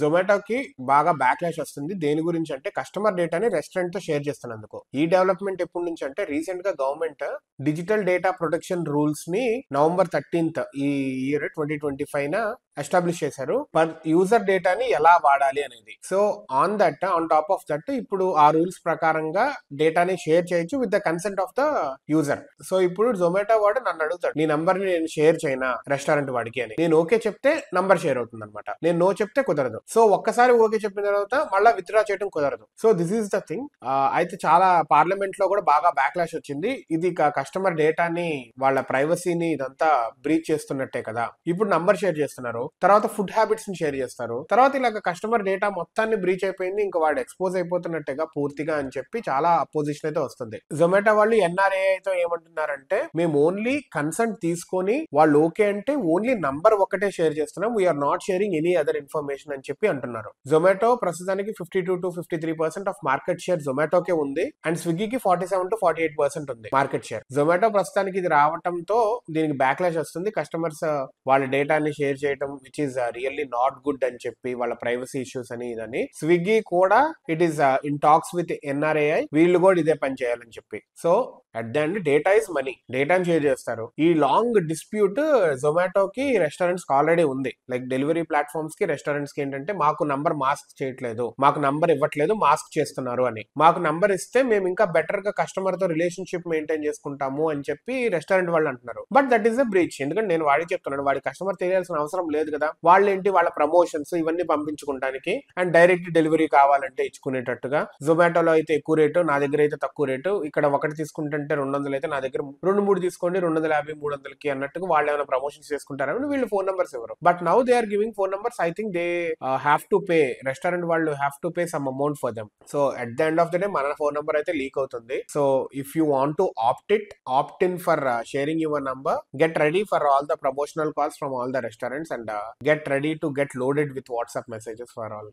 జొమాటోకి బాగా బ్యాక్లాష్ వస్తుంది. దేని గురించి అంటే కస్టమర్ డేటాని రెస్టారెంట్ తో షేర్ చేస్తున్నందుకు. ఈ డెవలప్మెంట్ ఎప్పటి నుంచి అంటే రీసెంట్ గా government digital data protection rules ని నవంబర్ 13th ఈ ఇయర్ 2025 ఎస్టాబ్లిష్ చేశారు. పర్ యూజర్ డేటాని ఎలా వాడాలి అనేది. So on top of that ఇప్పుడు ఆ రూల్స్ ప్రకారంగా డేటాని షేర్ చేయొచ్చు with the consent of the user. So ఇప్పుడు జొమాటో వాడు నన్ను అడుగుతాడు, నీ నంబర్ ని నేను షేర్ చేయనా రెస్టారెంట్ వాడికి అని. నేను ఓకే చెప్తే నంబర్ షేర్ అవుతుంది అనమాట. నేను నో చెప్తే కుదరదు. సో ఒక్కసారి ఓకే చెప్పిన తర్వాత మళ్ళీ విత్డ్రా చేయడం కుదరదు. So this is the thing. అయితే చాలా పార్లమెంట్ లో కూడా బాగా బ్యాక్లాష్ వచ్చింది. ఇది కస్టమర్ డేటాని వాళ్ళ ప్రైవసీని ఇదంతా బ్రీచ్ చేస్తున్నట్టే కదా. ఇప్పుడు నంబర్ షేర్ చేస్తున్నారు, తర్వాత ఫుడ్ హ్యాబిట్స్ ని షేర్ చేస్తారు, తర్వాత ఇలాగ కస్టమర్ డేటా మొత్తాన్ని బ్రీచ్ అయిపోయింది, ఇంకా వాడు ఎక్స్పోజ్ అయిపోతున్నట్టుగా పూర్తిగా అని చెప్పి చాలా అపోజిషన్ అయితే వస్తుంది. జొమాటో వాళ్ళు NRAI తో ఏమంటున్నారంటే, మేము ఓన్లీ కన్సెంట్ తీసుకొని వాళ్ళు ఓకే అంటే ఓన్లీ నంబర్ ఒకటే షేర్ చేస్తున్నాం, we are not sharing any other information అని చెప్పి అంటున్నారు. జొమాటో ప్రస్తుతానికి 52 to 53% ఆఫ్ మార్కెట్ షేర్ జొమాటోకే ఉంది, అండ్ స్విగ్గీకి 47 to 48% ఉంది మార్కెట్ షేర్. జొమాటో ప్రస్తుతానికి ఇది రావడంతో దీనికి బ్యాక్లాష్ వస్తుంది. కస్టమర్స్ వాళ్ళ డేటాని షేర్ చేయడం which is really not good అని చెప్పి, వాళ్ళ ప్రైవసీ ఇష్యూస్ అని ఇదని. స్విగ్గీ కూడా it is in talks with NRAI, వీళ్ళు కూడా ఇదే పని చేయాలని చెప్పి. So at the end data is money, డేటాని షేర్ చేస్తారు. ఈ లాంగ్ డిస్ప్యూట్ జొమాటోకి రెస్టారెంట్స్ ఆల్రెడీ ఉంది. లైక్ డెలివరీ ప్లాట్ఫామ్స్ కి రెస్టారెంట్స్ కి ఏంటంటే, మాకు నంబర్ మాస్క్ చేయట్లేదు, మాకు నంబర్ ఇవ్వట్లేదు, మాస్క్ చేస్తున్నారు అని. మాకు నంబర్ ఇస్తే మేము ఇంకా బెటర్ గా కస్టమర్ తో రిలేషన్షిప్ మెయింటైన్ చేసుకుంటాము అని చెప్పి రెస్టారెంట్ వాళ్ళు అంటున్నారు. But that is a breach. ఎందుకంటే నేను వాడికి చెప్తున్నాను, వాడి కస్టమర్ తెలియాల్సిన అవసరం లేదు కదా. వాళ్ళేంటి, వాళ్ళ ప్రమోషన్స్ ఇవన్నీ పంపించుకుంటానికి అండ్ డైరెక్ట్ డెలివరీ కావాలంటే ఇచ్చుకునేటట్టుగా. జొమాటోలో అయితే ఎక్కువ రేటు, నా దగ్గర అయితే తక్కువ రేటు, ఇక్కడ ఒకటి తీసుకుంటే 200 అయితే నా దగ్గర 2-3 తీసుకోండి 250 300కి అన్నట్టుగా వాళ్ళు ఏమైనా ప్రమోషన్స్ చేసుకుంటారని వీళ్ళు ఫోన్ నెంబర్స్ ఇవ్వరు. But now they are giving phone numbers. I think they have to pay, restaurant వాళ్ళు have to pay some amount for them. So at the end of the day మన phone number అయితే leak అవుతుంది. So if you want to opt in for sharing your number, get ready for all the promotional calls from all the restaurants and get ready to get loaded with WhatsApp messages for all.